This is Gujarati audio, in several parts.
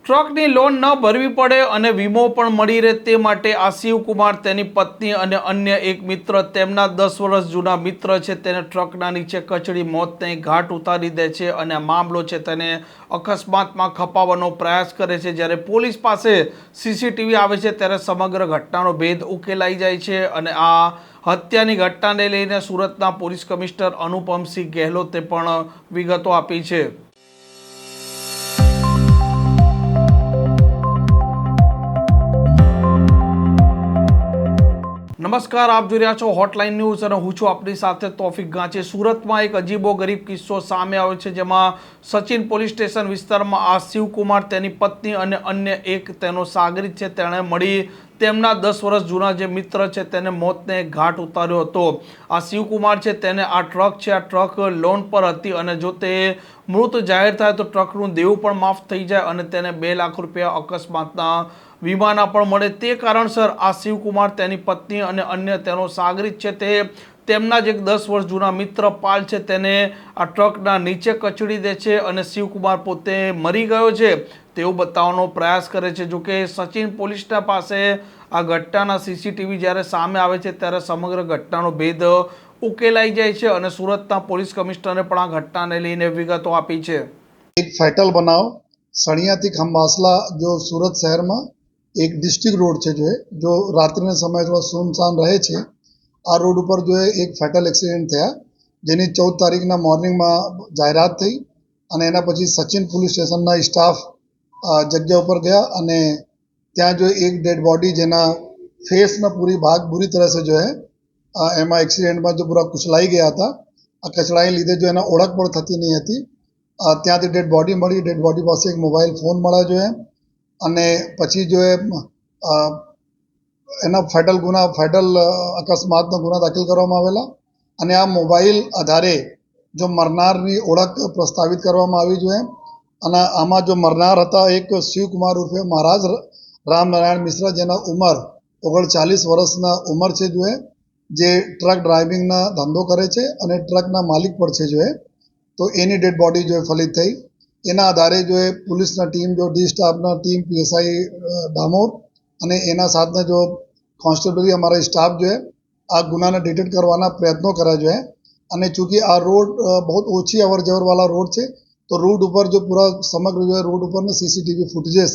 ટ્રકની લોન ન ભરવી પડે અને વીમો પણ મળી રહે તે માટે આ શિવકુમાર, તેની પત્ની અને અન્ય એક મિત્ર, તેમના 10 વર્ષ જૂના મિત્ર છે, તેને ટ્રકના નીચે કચડી મોતને ઘાટ ઉતારી દે છે અને આ મામલો છે તેને અકસ્માતમાં ખપાવવાનો પ્રયાસ કરે છે. જ્યારે પોલીસ પાસે સીસીટીવી આવે છે ત્યારે સમગ્ર ઘટનાનો ભેદ ઉકેલાઈ જાય છે અને આ હત્યાની ઘટનાને લઈને સુરતના પોલીસ કમિશનર અનુપમસિંહ ગેહલોતે પણ વિગતો આપી છે. નમસ્કાર, આપ જોઈ રહ્યા છો હોટલાઇન ન્યૂઝ અને હું છું આપની સાથે તોફિક ગાંચી. સુરતમાં એક અજીબો ગરીબ કિસ્સો સામે આવ્યો છે, જેમાં સચિન પોલીસ સ્ટેશન વિસ્તારમાં આ શિવકુમાર, તેની પત્ની અને અન્ય એક તેનો સાગરીત છે, તેણે મળી તેમના 10 વર્ષ જૂના જે મિત્ર છે તેને મોતને ઘાટ ઉતાર્યો હતો. આ શિવકુમાર છે તેને આ ટ્રક છે, આ ટ્રક લોન પર હતી અને જો તે મૃત જાહેર થાય તો ટ્રકનું દેવું પણ માફ થઈ જાય અને તેને 2 લાખ રૂપિયા અકસ્માતના વીમાના પણ મળે. તે કારણસર આ શિવકુમાર, તેની પત્ની અને અન્ય તેનો સાગરીત છે તે તેમના જ એક 10 વર્ષ જૂના મિત્ર પાલ છે તેને આ ટ્રકના નીચે કચડી દે છે અને શિવકુમાર પોતે મરી ગયો છે તેવું બતાવવાનો પ્રયાસ કરે છે. જોકે સચિન પોલીસના પાસે આ ઘટનાના સીસીટીવી જ્યારે સામે આવે છે ત્યારે સમગ્ર ઘટનાનો ભેદ ઉકેલાઈ જાય છે અને સુરતના પોલીસ કમિશનરે પણ આ ઘટનાને લઈને વિગતો આપી છે. एक फैटल बनाव सड़ियाથી खम्बासला जो सूरत शहर में एक डिस्ट्रिक्ट रोड है जो रात्रि समय थोड़ा सुनसान रहे छे। आ रोड पर जो है एक फैटल एक्सिडेंट थया जेनी 14 तारीखना मॉर्निंग में जाहरात थई અને એના પછી સચિન પોલીસ સ્ટેશનના સ્ટાફ જગ્યા ઉપર ગયા અને ત્યાં जो एक डेड बॉडी જેના फेसના पूरी भाग बुरी तरह से जो है એમાં એક્સિડન્ટમાં जो पूरा कुचलाई ગયા હતા. આ કચડાઈ લીધે जो એના ઓળખ પણ થતી નહીં હતી. ત્યાંથી ડેડ બોડી મળી. ડેડ બોડી પાસે એક મોબાઈલ ફોન મળ્યો જોઈએ અને પછી જો એના ફેટલ અકસ્માતના ગુના દાખલ કરવામાં આવેલા અને આ મોબાઈલ આધારે જો મરનારની ઓળખ પ્રસ્તાવિત કરવામાં આવી જોઈએ અને આમાં જો મરનાર હતા એક શિવકુમાર ઉર્ફે મહારાજ રામનારાયણ મિશ્રા, જેના ઉંમર 39 વર્ષના ઉંમર છે, જે ટ્રક ડ્રાઇવિંગના ધંધો કરે છે અને ટ્રકના માલિક પણ છે જો તો એની ડેડ બોડી जो फलित थी. एना आधारे जो है पुलिस टीम जो डी स्टाफना टीम पीएसआई डामोर અને એના સાથના जो કોન્સ્ટેબલરી हमारा स्टाफ जो है आ गुना ने डिटेक्ट करवाना प्रयत्नों करा जो है અને चूँकि आ रोड बहुत ओછી अवर जवर वाला रोड છે तो रोड ऊपर जो पूरा समग्र जो है रोड ऊपर ने सीसीटीवी फुटेजेस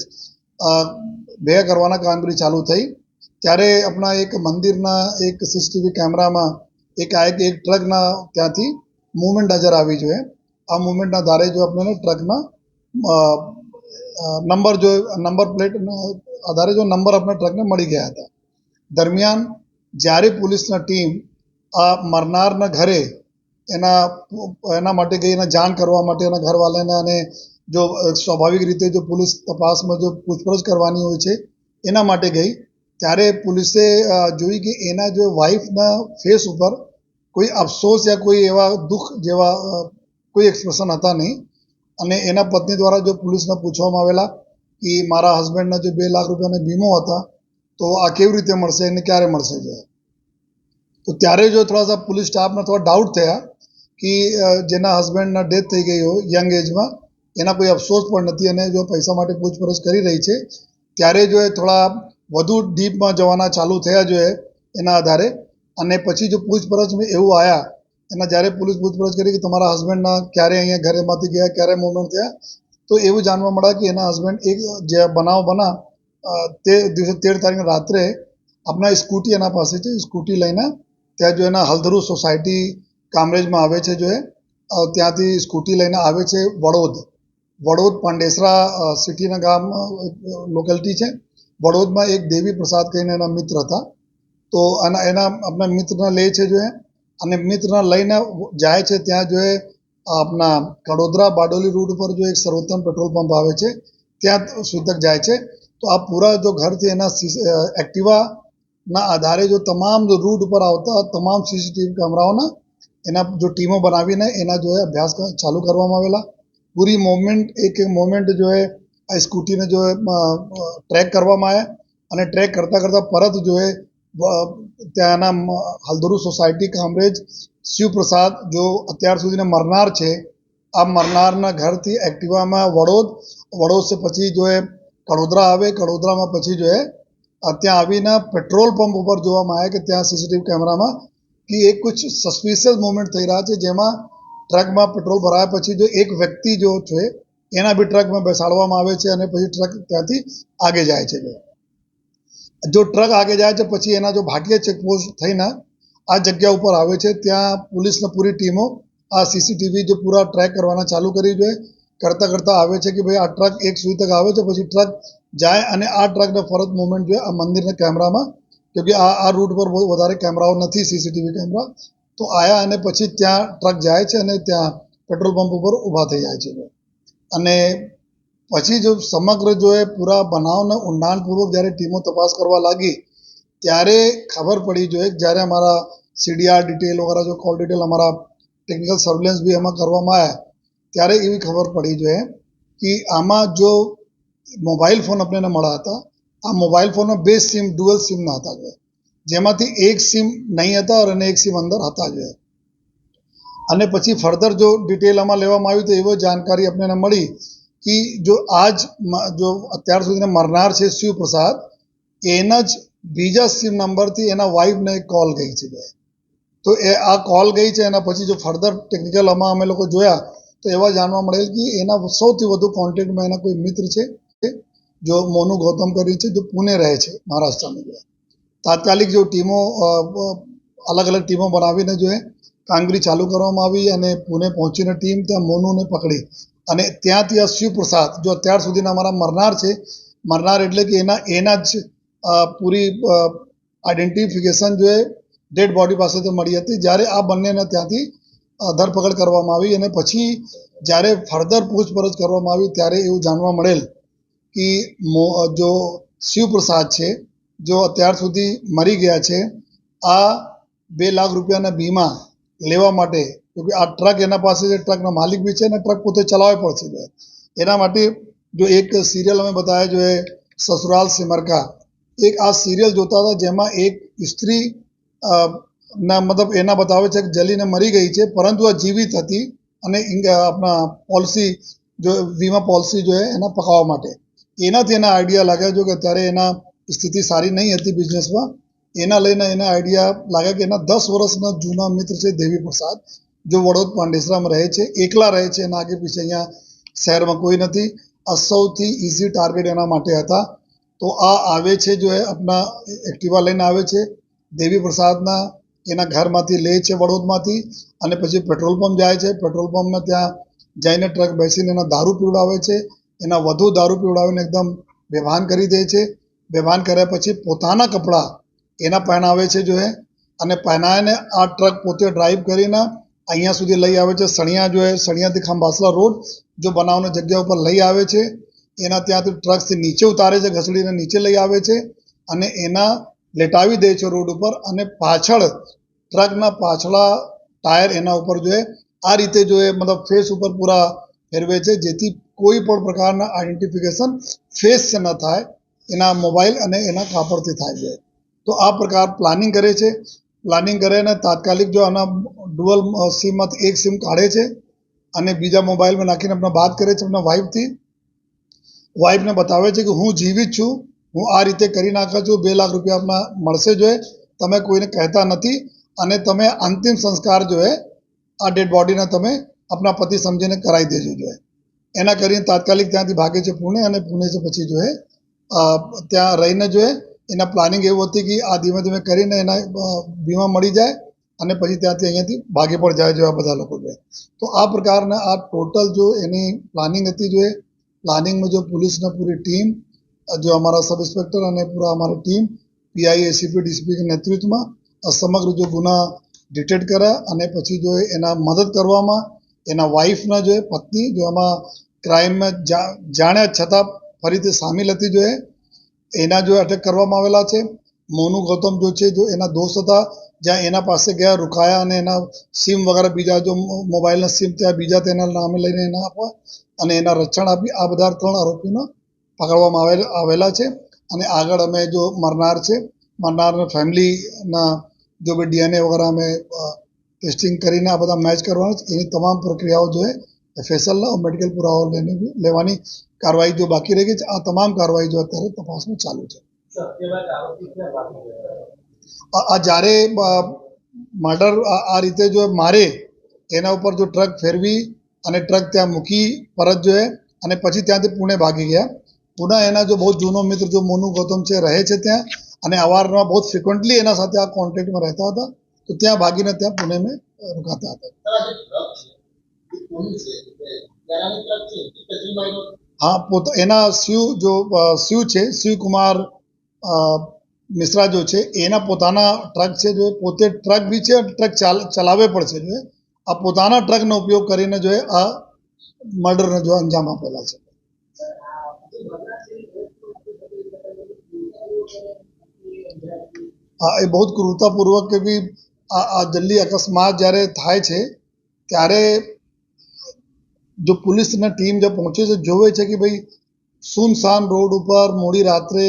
ભેગા કરવાના કામગીરી ચાલુ થઈ ત્યારે આપણા એક મંદિરના એક સીસીટીવી કેમેરામાં એક ટ્રકના ત્યાંથી मूवमेंट नजर આવી જોઈએ. આ મૂવમેન્ટના આધારે જો આપણને ટ્રકના નંબર પ્લેટ આધારે જો નંબર આપણે ટ્રકને મળી ગયા હતા. દરમિયાન જ્યારે પોલીસના ટીમ આ મરનારના ઘરે એના માટે ગઈ, એના જાણ કરવા માટે એના ઘરવાળાને, અને જો સ્વાભાવિક રીતે જો પોલીસ તપાસમાં જો પૂછપરછ કરવાની હોય છે એના માટે ગઈ ત્યારે પોલીસે જોઈ કે એના જો વાઈફના ફેસ ઉપર કોઈ અફસોસ યા કોઈ એવા દુઃખ જેવા કોઈ એક્સપ્રેશન હતા નહીં અને એના પત્ની દ્વારા જો પોલીસને પૂછવામાં આવેલા કે મારા હસબન્ડના જો 2 લાખ રૂપિયાના વીમો હતા તો આ કેવી રીતે મળશે અને ક્યારે મળશે જો તો ત્યારે જો થોડા પોલીસ સ્ટાફને થોડા ડાઉટ થયા કે જેના હસબન્ડના ડેથ થઈ ગઈ હોય યંગ એજમાં, એના કોઈ અફસોસ પણ નથી અને જો પૈસા માટે પૂછપરછ કરી રહી છે ત્યારે જો થોડા વધુ ડીપમાં જવાના ચાલુ થયા જોઈએ એના આધારે. અને પછી જો પૂછપરછમાં એવું આવ્યા એના જ્યારે પોલીસ પૂછપરછ કરી કે તમારા હસબન્ડના ક્યારે અહીંયા ઘરેમાંથી ગયા, ક્યારે મૂવમેન્ટ થયા, તો એવું જાણવા મળ્યા કે એના હસબન્ડ એક જે બનાવ બના તે દિવસે 13 તારીખે રાત્રે આપણા સ્કૂટી એના પાસે છે, સ્કૂટી લઈને ત્યાં જો એના હલધરુ સોસાયટી કામરેજમાં આવે છે જો ત્યાંથી સ્કૂટી લઈને આવે છે વડોદ પાંડેસરા સિટીના ગામ લોકેલિટી છે. વડોદમાં એક દેવી પ્રસાદ કહીને એના મિત્ર હતા તો એના આપણા મિત્રને લે છે જો અને મિત્રને લઈને જાય છે ત્યાં જો આપણા કડોદરા બારડોલી રૂટ ઉપર જો એક સર્વોત્તમ પેટ્રોલ પંપ આવે છે ત્યાં સુધી તક જાય છે. તો આ પૂરા જો ઘરથી એના એક્ટિવાના આધારે જો તમામ જો રૂટ ઉપર આવતા તમામ સીસીટીવી કેમેરાઓના એના જો ટીમો બનાવીને એના જો અભ્યાસ ચાલુ કરવામાં આવેલા. પૂરી મોમેન્ટ જો આ સ્કૂટીને જો ટ્રેક કરવામાં આવ્યા અને ટ્રેક કરતાં પરત જો ત્યાંના હલધરુ સોસાયટી કામરેજ શિવપ્રસાદ જો અત્યાર સુધીના મરનાર છે, આ મરનારના ઘરથી એક્ટિવામાં વડોદ से પછી જો કડોદરા આવે, કડોદરામાં પછી જો ત્યાં આવીને પેટ્રોલ પંપ ઉપર જોવામાં આવે કે ત્યાં સીસીટીવી કેમેરામાં કે એક કુછ સસ્પિશિયસ મોમેન્ટ થઈ રહ્યા છે, જેમાં ટ્રકમાં પેટ્રોલ ભરાયા પછી જો એક વ્યક્તિ જો છે એના બી ટ્રકમાં બેસાડવામાં આવે છે અને પછી ટ્રક ત્યાંથી આગે જાય છે. જો ટ્રક આગે જાય છે પછી એના જો ભાટિયા ચેકપોસ્ટ થઈને આ જગ્યા ઉપર આવે છે, ત્યાં પોલીસની પૂરી ટીમો આ સીસીટીવી જો પૂરા ટ્રેક કરવાના ચાલુ કરી જોઈએ. કરતાં આવે છે કે ભાઈ આ ટ્રક એક સુધી તક આવે છે, પછી ટ્રક જાય અને આ ટ્રકને ફરજ મુવમેન્ટ જોઈએ આ મંદિરના કેમેરામાં, કેમકે આ રૂટ પર બહુ વધારે કેમેરાઓ નથી સીસીટીવી કેમેરા, તો આયા અને પછી ત્યાં ટ્રક જાય છે અને ત્યાં પેટ્રોલ પંપ ઉપર ઊભા થઈ જાય છે. અને પછી જો સમગ્ર જો પૂરા બનાવને ઊંડાણપૂર્વક જ્યારે ટીમો તપાસ કરવા લાગી ત્યારે ખબર પડી જોઈએ, જ્યારે અમારા સીડીઆર ડિટેલ વગેરે જો કોલ ડિટેલ અમારા ટેકનિકલ સર્વેલન્સ બી એમાં કરવામાં આવ્યા, ત્યારે એવી ખબર પડી જોઈએ કે આમાં જો મોબાઈલ ફોન આપણને મળ્યા હતા, આ મોબાઈલ ફોનમાં 2 સિમ ડ્યુઅલ સિમના હતા જોઈએ, જેમાંથી એક સિમ નહીં હતા અને એક સિમ અંદર હતા જોઈએ. અને પછી ફર્ધર જો ડિટેલ આમાં લેવામાં આવી તો એવી જાણકારી આપણને મળી કે જો જો અત્યાર સુધીના મરનાર છે શિવપ્રસાદ, એના જ બીજા સિમ નંબરથી એના વાઈફને એક કોલ ગઈ છે. તો એ આ કોલ ગઈ છે એના પછી જો ફર્ધર ટેકનિકલ આમાં અમે લોકો જોયા તો એવા જાણવા મળેલ કે એના સૌથી વધુ કોન્ટેક્ટમાં એના કોઈ મિત્ર છે જો મોનુ ગૌતમ કરી છે, જો પુણે રહે છે મહારાષ્ટ્રમાં. તાત્કાલિક જો ટીમો અલગ અલગ ટીમો બનાવીને જો કામગીરી ચાલુ કરવામાં આવી અને પુણે પહોંચીને ટીમ ત્યાં મોનુને પકડી અને ત્યાંથી આ શિવપ્રસાદ જો અત્યાર સુધીના અમારા મરનાર છે, મરનાર એટલે કે એના જ પૂરી આઈડેન્ટિફિકેશન જો ડેડ બોડી પાસેથી મળી હતી. જ્યારે આ બંનેને ત્યાંથી ધરપકડ કરવામાં આવી અને પછી જ્યારે ફર્ધર પૂછપરછ કરવામાં આવી ત્યારે એવું જાણવા મળેલ કે જો શિવપ્રસાદ છે જો અત્યાર સુધી મરી ગયા છે, આ 2 લાખ રૂપિયાના વીમા લેવા માટે, કેમકે આ ટ્રક એના પાસે છે, ટ્રકના માલિક બી છે અને ટ્રક પોતે ચલાવવી પડશે. એના માટે જો એક સિરિયલ અમે બતાવ્યા જો સસુરાલ સિમરકા, એક આ સિરિયલ જોતા હતા જેમાં એક સ્ત્રી ના મતલબ એના બતાવે છે કે જલીને મરી ગઈ છે પરંતુ આ જીવિત હતી અને આપણા પોલિસી જો વીમા પોલિસી જો એના પકાવવા માટે એનાથી એના આઈડિયા લાગ્યા જો કે અત્યારે એના સ્થિતિ સારી નહીં હતી બિઝનેસમાં, એના લઈને એના આઈડિયા લાગ્યા કે એના 10 વર્ષના જૂના મિત્ર છે દેવી પ્રસાદ, જો વડોદ પાંડેસરામાં રહે છે, એકલા રહે છે, એના આગે પીછે અહીંયા શહેરમાં કોઈ નથી. આ સૌથી ઇઝી ટાર્ગેટ એના માટે હતા. તો આ આવે છે જો આપણા એક્ટિવા લઈને આવે છે, દેવી પ્રસાદના એના ઘરમાંથી લે છે વડોદમાંથી અને પછી પેટ્રોલ પંપ જાય છે. પેટ્રોલ પંપમાં ત્યાં જઈને ટ્રક બેસીને એના દારૂ પીવડાવે છે, એના વધુ દારૂ પીવડાવીને એકદમ બેભાન કરી દે છે. બેભાન કર્યા પછી પોતાના કપડાં એના પહેરાવે છે જો અને પહેરાવીને આ ટ્રક પોતે ડ્રાઈવ કરીને અહીંયા સુધી લઈ આવે છે. સણિયા જો સણિયાથી ખંભાસલા રોડ જો બનાવવાની જગ્યા ઉપર લઈ આવે છે. એના ત્યાંથી ટ્રકથી નીચે ઉતારે છે, ઘસડીને નીચે લઈ આવે છે અને એના લેટાવી દે છે રોડ ઉપર અને પાછળ ટ્રકના પાછલા ટાયર એના ઉપર જો આ રીતે જો મતલબ ફેસ ઉપર પૂરા ફેરવે છે, જેથી કોઈ પણ પ્રકારના આઈડેન્ટિફિકેશન ફેસ से ન થાય, એના મોબાઈલ અને એના કાપડથી થાય છે. તો આ પ્રકાર પ્લાનિંગ કરે છે. પ્લાનિંગ કરીને તાત્કાલિક જો આના ડુઅલ સિમમાંથી એક સિમ કાઢે છે અને બીજા મોબાઈલમાં નાખીને આપણે વાત કરે છે આપણા વાઈફથી. વાઈફને બતાવે છે કે હું જીવિત છું, હું આ રીતે કરી નાખ્યો છું, 2 લાખ રૂપિયા આપણા મળશે જો તમે કોઈને કહેતા નથી અને તમે અંતિમ સંસ્કાર જો આ ડેડ બોડીને તમે આપણા પતિ સમજીને કરાવી દેજો જો એના કરીને તાત્કાલિક ત્યાંથી ભાગે છે પુણે અને પુણેથી પછી જો ત્યાં રહીને જો એના પ્લાનિંગ એવું હતી કે આ ધીમે ધીમે કરીને એના વીમા મળી જાય અને પછી ત્યાંથી અહીંયાથી ભાગે પણ જાય જો આ બધા લોકો જો. તો આ પ્રકારના આ ટોટલ જો એની પ્લાનિંગ હતી જો પ્લાનિંગમાં જો પોલીસની પૂરી ટીમ જો અમારા સબ ઇન્સ્પેક્ટર અને પૂરા અમારી ટીમ પીઆઈ એસીપી ડીસીપી કે નેતૃત્વમાં સમગ્ર જો ગુના ડિટેક્ટ કર્યા અને પછી જો એના મદદ કરવામાં એના વાઈફના જો પત્ની જો આમાં ક્રાઇમમાં જાણ્યા છતાં ફરીથી સામેલ હતી જો એના જો અટક કરવામાં આવેલા છે. મોનુ ગૌતમ જો છે જો એના દોસ્ત હતા, જ્યાં એના પાસે ગયા રોકાયા અને એના સિમ વગેરે બીજા જો મોબાઈલના સિમ ત્યાં બીજા તેના નામે લઈને એના આપવા અને એના રક્ષણ આપી આ બધા 3 આરોપીને પકડવામાં આવેલા છે. અને આગળ અમે જો મરનાર છે, મરનારના ફેમિલીના જો બી ડીએનએ વગેરે અમે ટેસ્ટિંગ કરીને આ બધા મેચ કરવાનું છે, એની તમામ પ્રક્રિયાઓ જો એફએસએલના મેડિકલ પુરાવો લેવાની કાર્યવાહી જો બાકી રહી ગઈ છે. આ તમામ કાર્યવાહી જો અત્યારે તપાસમાં ચાલુ છે. આ જ્યારે મર્ડર આ રીતે જો મારે એના ઉપર જો ટ્રક ફેરવી અને ટ્રક ત્યાં મૂકી પરત જો અને પછી ત્યાંથી પુણે ભાગી ગયા. પુણે એના જો બહુ જૂનો મિત્ર જો મોનુ ગૌતમ છે રહે છે ત્યાં, અને અવારનવાર બહુ ફ્રિકવન્ટલી એના સાથે આ કોન્ટેક્ટમાં રહેતા હતા. તો ત્યાં ભાગીને ત્યાં પુણે में रुकाता था. हाँ, એના શિવ છે, શિવકુમાર મિશ્રા જો છે એના પોતાના ટ્રક છે, જો પોતે ટ્રક બી છે, ટ્રક ચલાવે પણ છે. જો આ પોતાના ટ્રકનો ઉપયોગ કરીને જો આ મર્ડરને જો અંજામ આપેલા છે. હા, એ બહુ ક્રૂરતાપૂર્વક કે બી આ જલ્દી અકસ્માત જ્યારે થાય છે ત્યારે જો પોલીસની ટીમ જો પહોંચે છે, જોવે છે કે ભાઈ સુનસાન રોડ ઉપર મોડી રાત્રે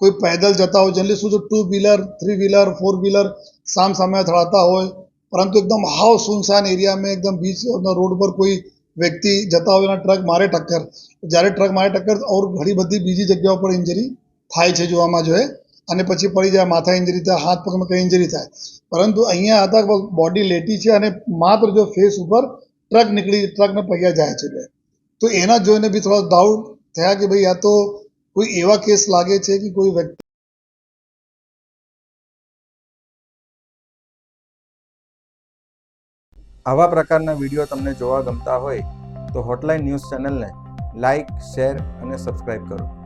કોઈ પેદલ જતા હોય, જનરલી શું છે 2 વ્હીલર 3 વ્હીલર 4 વ્હીલર સામે અથડાતા હોય, પરંતુ એકદમ હાવ સુનસાન એરિયામાં એકદમ બીચ રોડ પર કોઈ વ્યક્તિ જતા હોય અને ટ્રક મારે ટક્કર. જ્યારે ટ્રક મારે ટક્કર ઓર ઘણી બધી બીજી જગ્યાઓ પર ઇન્જરી થાય છે જોવામાં જોઈએ, અને પછી પડી જાય, માથા ઇન્જરી થાય, હાથ પગમાં કંઈ ઇન્જરી થાય. પરંતુ અહીંયા હતા બોડી લેટી છે અને માત્ર જો ફેસ ઉપર ટ્રકને પૈયા જાય છે. તો એના જોઈને બી થોડા ડાઉટ થયા કે ભાઈ આ તો કોઈ એવા કેસ લાગે છે કે કોઈ વ્યક્તિ. આવા પ્રકારના વિડીયો તમને જોવા ગમતા હોય તો હોટલાઇન ન્યૂઝ ચેનલને લાઇક, શેર અને સબસ્ક્રાઇબ કરો.